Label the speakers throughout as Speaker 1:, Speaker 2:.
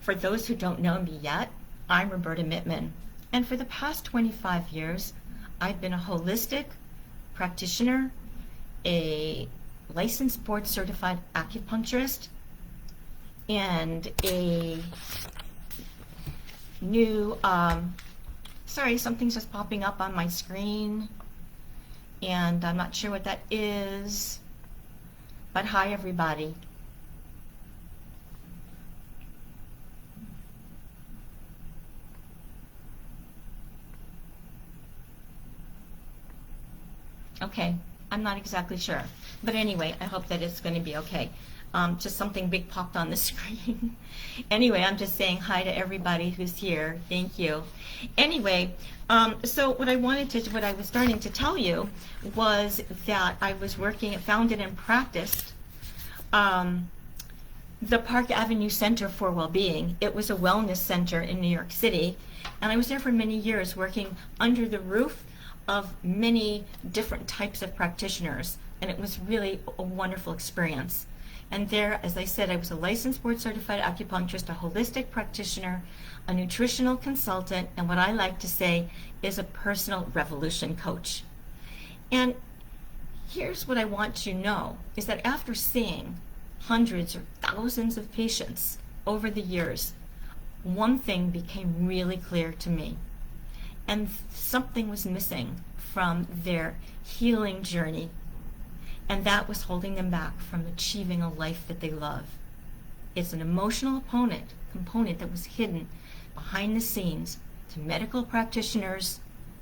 Speaker 1: For those who don't know me yet, I'm Roberta Mittman, and for the past 25 years, I've been a holistic practitioner, a licensed board certified acupuncturist, and a new, sorry, something's just popping up on my screen, and I'm not sure what that is, but hi everybody. Okay, I'm not exactly sure. But anyway, I hope that it's going to be okay. Just something big popped on the screen. Anyway, I'm just saying hi to everybody who's here. Thank you. Anyway, so what I was starting to tell you was that I was founded and practiced the Park Avenue Center for Wellbeing. It was a wellness center in New York City, and I was there for many years working under the roof of many different types of practitioners, and it was really a wonderful experience. And there, as I said, I was a licensed board certified acupuncturist, a holistic practitioner, a nutritional consultant, and what I like to say is a personal revolution coach. And here's what I want you to know, is that after seeing hundreds or thousands of patients over the years, one thing became really clear to me. And something was missing from their healing journey, and that was holding them back from achieving a life that they love. It's an emotional component that was hidden behind the scenes to medical practitioners,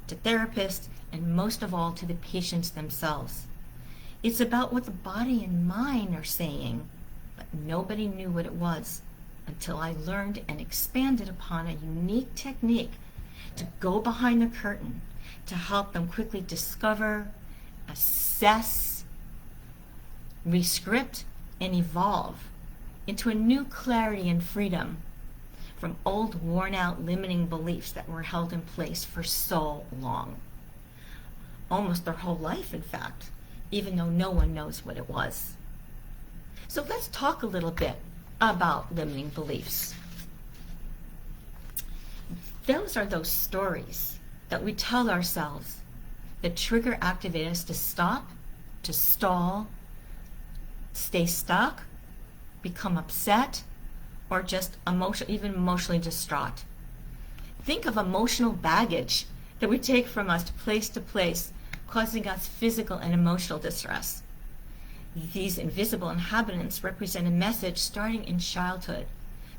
Speaker 1: to therapists, and most of all to the patients themselves. It's about what the body and mind are saying, but nobody knew what it was until I learned and expanded upon a unique technique to go behind the curtain to help them quickly discover, assess, rescript, and evolve into a new clarity and freedom from old, worn-out, limiting beliefs that were held in place for so long. Almost their whole life, in fact, even though no one knows what it was. So let's talk a little bit about limiting beliefs. Those are those stories that we tell ourselves that trigger activate us to stop, to stall, stay stuck, become upset, or just even emotionally distraught. Think of emotional baggage that we take from us to place, causing us physical and emotional distress. These invisible inhabitants represent a message starting in childhood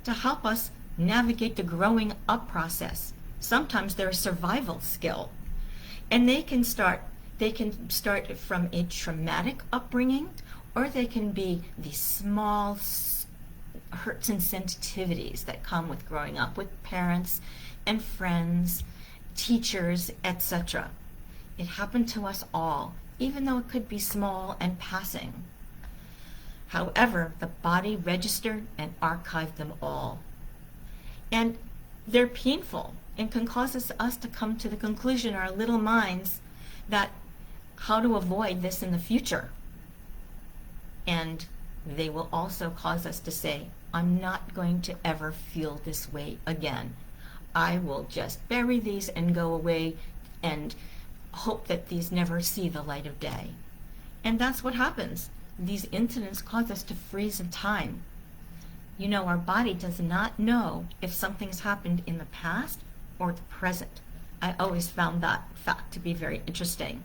Speaker 1: to help us navigate the growing up process. Sometimes they're a survival skill, and they can start from a traumatic upbringing, or they can be the small hurts and sensitivities that come with growing up with parents and friends, teachers, etc. It happened to us all, even though it could be small and passing. However, the body registered and archived them all. And they're painful and can cause us to come to the conclusion in our little minds that how to avoid this in the future. And they will also cause us to say, I'm not going to ever feel this way again. I will just bury these and go away and hope that these never see the light of day. And that's what happens. These incidents cause us to freeze in time. You know, our body does not know if something's happened in the past or the present. I always found that fact to be very interesting.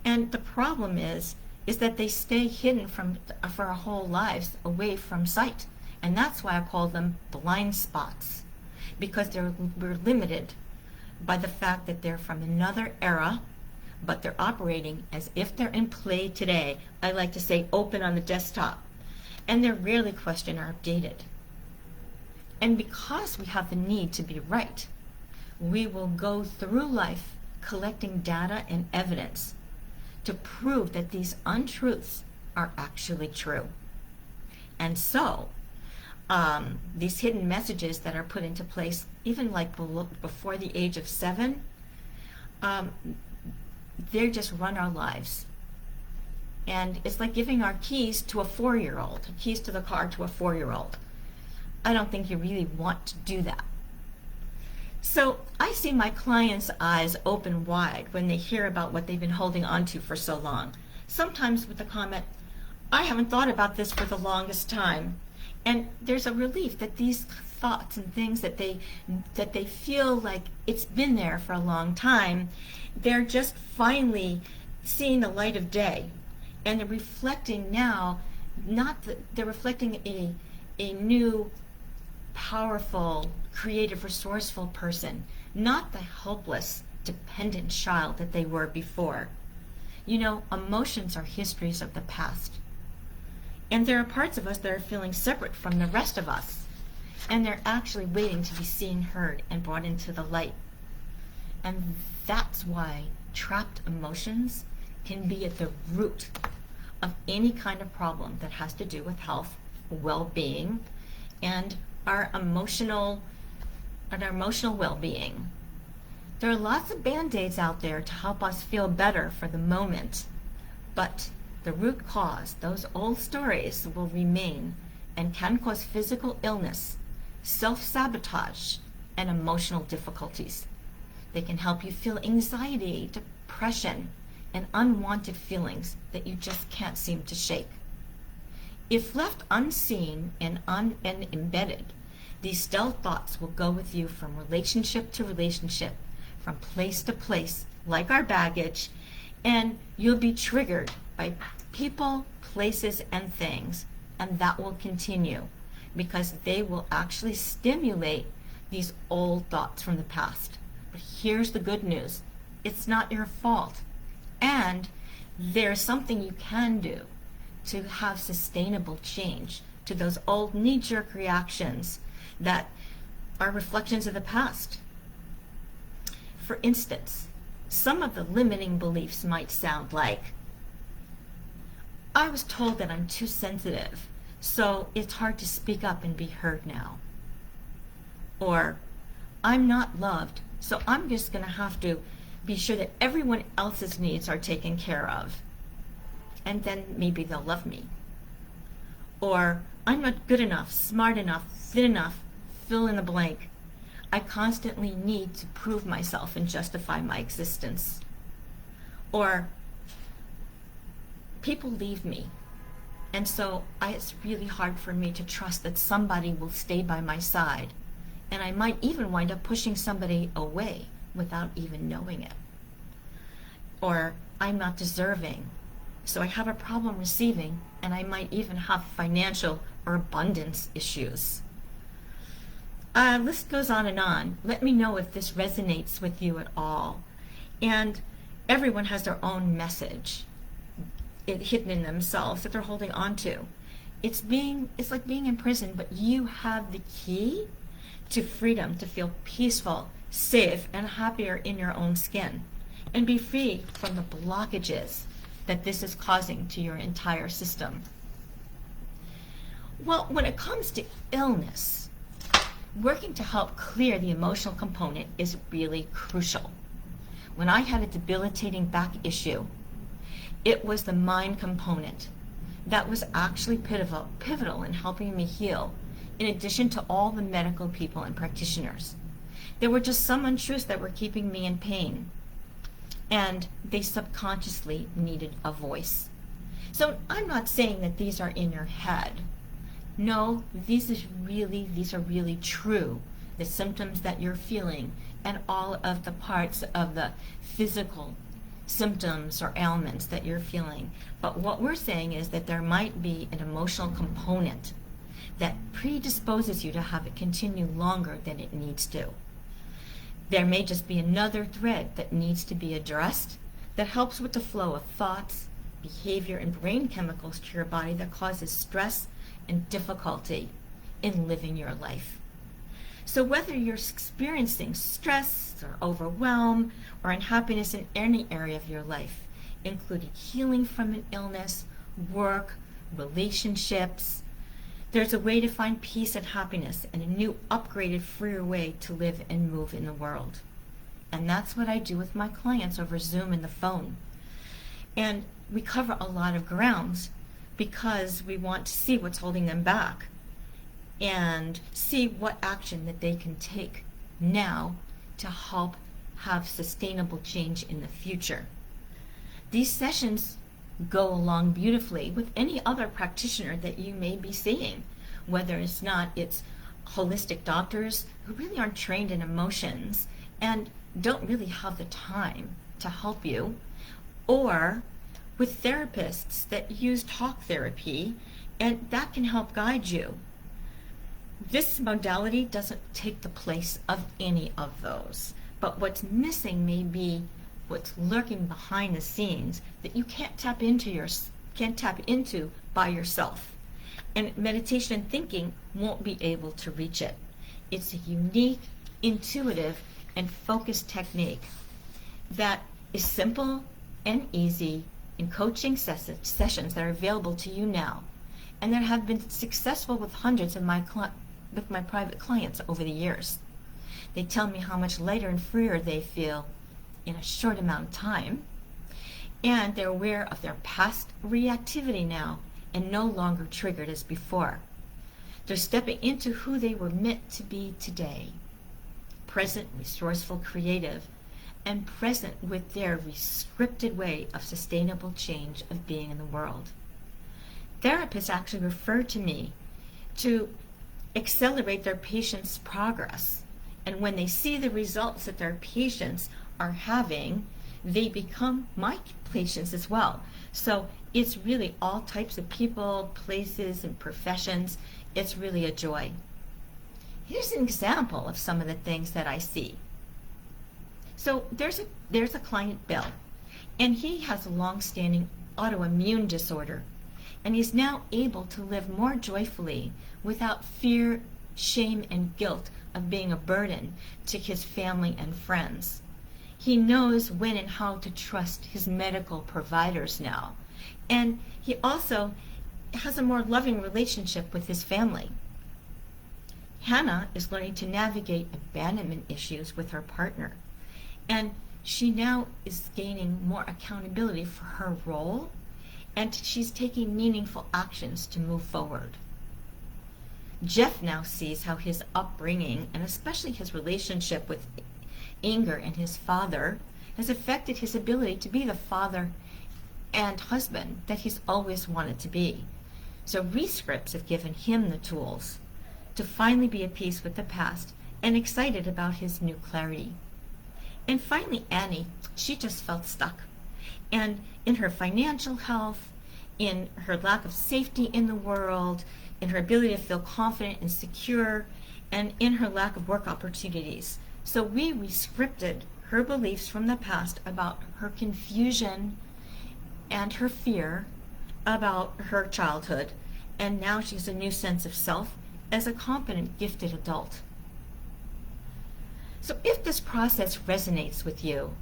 Speaker 1: And the problem is that they stay hidden for our whole lives, away from sight. And that's why I call them blind spots, because we're limited by the fact that they're from another era, but they're operating as if they're in play today. I like to say open on the desktop. And they're rarely questioned or updated. And because we have the need to be right, we will go through life collecting data and evidence to prove that these untruths are actually true. And so, these hidden messages that are put into place, even like before the age of 7, they just run our lives. And it's like giving our keys to a 4-year-old, keys to the car to a 4-year-old. I don't think you really want to do that. So I see my clients' eyes open wide when they hear about what they've been holding on to for so long. Sometimes with the comment, I haven't thought about this for the longest time. And there's a relief that these thoughts and things that they feel like it's been there for a long time, they're just finally seeing the light of day. And they're reflecting now, they're reflecting a new, powerful, creative, resourceful person, not the helpless, dependent child that they were before. You know, emotions are histories of the past. And there are parts of us that are feeling separate from the rest of us. And they're actually waiting to be seen, heard, and brought into the light. And that's why trapped emotions can be at the root of any kind of problem that has to do with health, well-being, and our emotional well-being. There are lots of band-aids out there to help us feel better for the moment, but the root cause, those old stories, will remain and can cause physical illness, self-sabotage, and emotional difficulties. They can help you feel anxiety, depression, and unwanted feelings that you just can't seem to shake. If left unseen and embedded, these stealth thoughts will go with you from relationship to relationship, from place to place, like our baggage, and you'll be triggered by people, places, and things, and that will continue because they will actually stimulate these old thoughts from the past. But here's the good news. It's not your fault. And there's something you can do to have sustainable change to those old knee-jerk reactions that are reflections of the past. For instance, some of the limiting beliefs might sound like, I was told that I'm too sensitive, so it's hard to speak up and be heard now. Or, I'm not loved, so I'm just going to have to be sure that everyone else's needs are taken care of. And then maybe they'll love me. Or, I'm not good enough, smart enough, fit enough, fill in the blank. I constantly need to prove myself and justify my existence. Or, people leave me, and so it's really hard for me to trust that somebody will stay by my side, and I might even wind up pushing somebody away without even knowing it. Or, I'm not deserving, so I have a problem receiving, and I might even have financial or abundance issues. List goes on and on. Let me know if this resonates with you at all. And everyone has their own message hidden in themselves that they're holding on to. It's like being in prison, but you have the key to freedom, to feel peaceful, safe, and happier in your own skin, and be free from the blockages that this is causing to your entire system. Well, when it comes to illness, working to help clear the emotional component is really crucial. When I had a debilitating back issue, it was the mind component that was actually pivotal in helping me heal, in addition to all the medical people and practitioners. There were just some untruths that were keeping me in pain, and they subconsciously needed a voice. So I'm not saying that these are in your head. No, these are really true. The symptoms that you're feeling and all of the parts of the physical symptoms or ailments that you're feeling. But what we're saying is that there might be an emotional component that predisposes you to have it continue longer than it needs to. There may just be another thread that needs to be addressed that helps with the flow of thoughts, behavior, and brain chemicals to your body that causes stress and difficulty in living your life. So whether you're experiencing stress or overwhelm or unhappiness in any area of your life, including healing from an illness, work, relationships, there's a way to find peace and happiness and a new, upgraded, freer way to live and move in the world. And that's what I do with my clients over Zoom and the phone. And we cover a lot of grounds because we want to see what's holding them back. and see what action that they can take now to help have sustainable change in the future. These sessions go along beautifully with any other practitioner that you may be seeing, whether it's holistic doctors who really aren't trained in emotions and don't really have the time to help you, or with therapists that use talk therapy, and that can help guide you. This modality doesn't take the place of any of those, but what's missing may be what's lurking behind the scenes that you can't tap into by yourself. And meditation and thinking won't be able to reach it. It's a unique, intuitive, and focused technique that is simple and easy in coaching sessions that are available to you now, and that have been successful with hundreds of my private clients over the years. They tell me how much lighter and freer they feel in a short amount of time, and they're aware of their past reactivity now and no longer triggered as before. They're stepping into who they were meant to be today, present, resourceful, creative, and present with their rescripted way of sustainable change of being in the world. Therapists actually refer to me to accelerate their patients' progress, and when they see the results that their patients are having, they become my patients as well. So it's really all types of people, places, and professions. It's really a joy. Here's an example of some of the things that I see. So there's a client, Bill, and he has a long-standing autoimmune disorder, and he's now able to live more joyfully without fear, shame, and guilt of being a burden to his family and friends. He knows when and how to trust his medical providers now, and he also has a more loving relationship with his family. Hannah is learning to navigate abandonment issues with her partner, and she now is gaining more accountability for her role, and she's taking meaningful actions to move forward. Jeff now sees how his upbringing, and especially his relationship with anger and his father, has affected his ability to be the father and husband that he's always wanted to be. So Rescripts have given him the tools to finally be at peace with the past and excited about his new clarity. And finally, Annie, she just felt stuck. And in her financial health, in her lack of safety in the world, in her ability to feel confident and secure, and in her lack of work opportunities. So we rescripted her beliefs from the past about her confusion and her fear about her childhood, and now she has a new sense of self as a competent, gifted adult. So if this process resonates with you,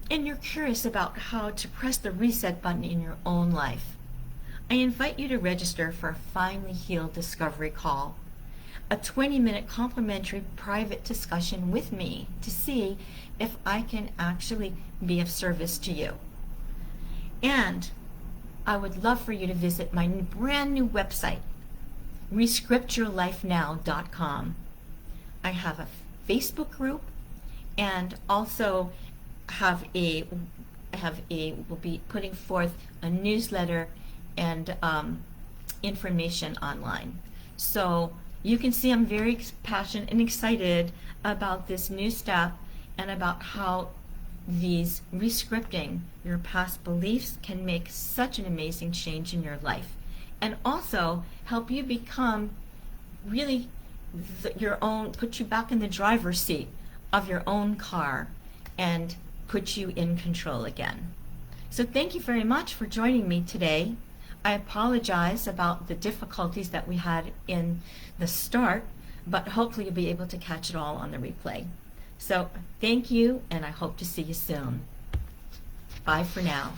Speaker 1: and you're curious about how to press the reset button in your own life, I invite you to register for a Finally Healed Discovery Call, a 20-minute complimentary private discussion with me to see if I can actually be of service to you. And I would love for you to visit my brand new website, rescriptyourlifenow.com. I have a Facebook group, and also will be putting forth a newsletter and information online. So you can see I'm very passionate and excited about this new step and about how these rescripting your past beliefs can make such an amazing change in your life, and also help you become really put you back in the driver's seat of your own car and put you in control again. So thank you very much for joining me today. I apologize about the difficulties that we had in the start, but hopefully you'll be able to catch it all on the replay. So thank you, and I hope to see you soon. Bye for now.